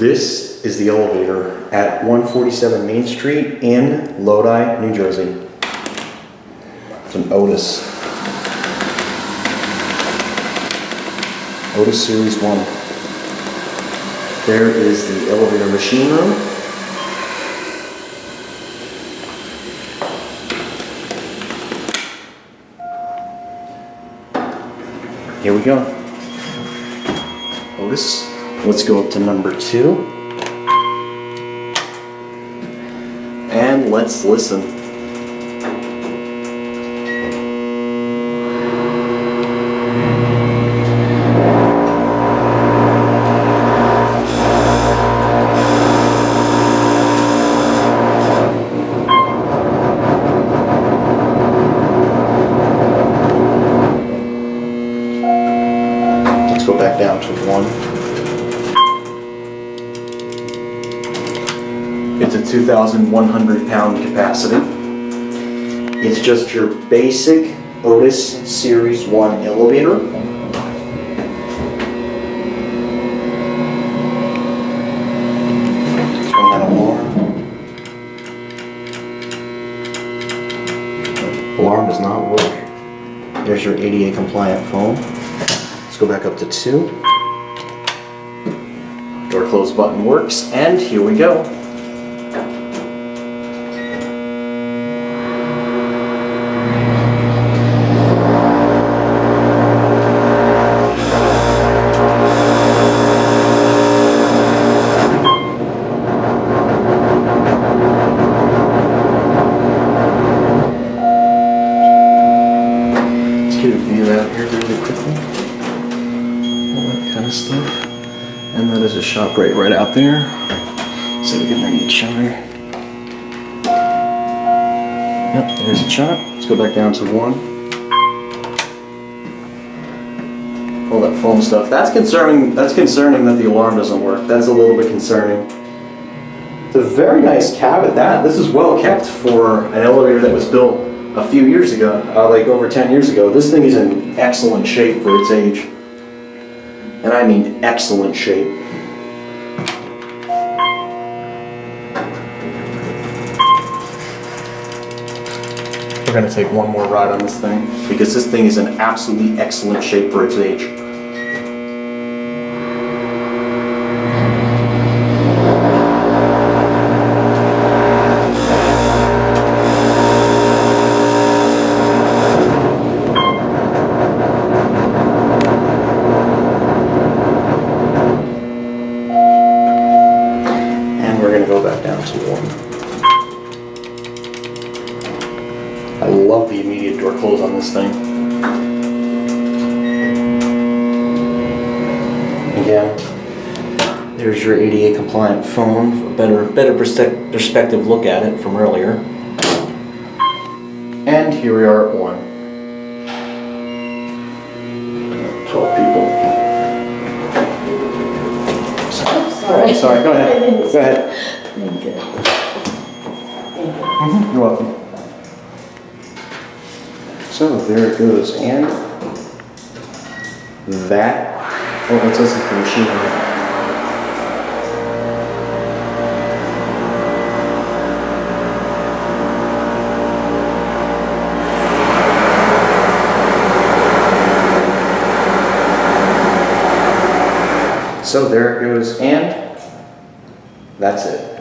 This is the elevator at 147 Main Street in Lodi, New Jersey. It's an OTIS. OTIS Series 1. There is the elevator machine room. Here we go. OTIS. Let's go up to number 2. And let's listen. Let's go back down to 1. It's a 2,100 pound capacity. It's just your basic OTIS Series 1 elevator. Turn that alarm. Alarm does not work. There's your ADA compliant phone. Let's go back up to 2. Door close button works, and here we go. Let's get a view out here really quickly. All that kind of stuff. And that is a shop right out there. So we can ring each other. Yep, there's a shop. Let's go back down to 1. All that foam stuff. That's concerning that the alarm doesn't work. That's a little bit concerning. It's a very nice cabin. This is well kept for an elevator that was built a few years ago, like over 10 years ago. This thing is in excellent shape for its age. And I mean excellent shape. We're going to take one more ride on this thing because this thing is in absolutely excellent shape for its age. We're going to go back down to 1. I love the immediate door close on this thing. Again, there's your ADA compliant phone for a better perspective look at it from earlier. And here we are at 1. 12 people. Sorry, go ahead. Go ahead. Thank you. You're welcome. So there it goes, and that. Oh, it says it's the machine on it. So there it goes, and that's it.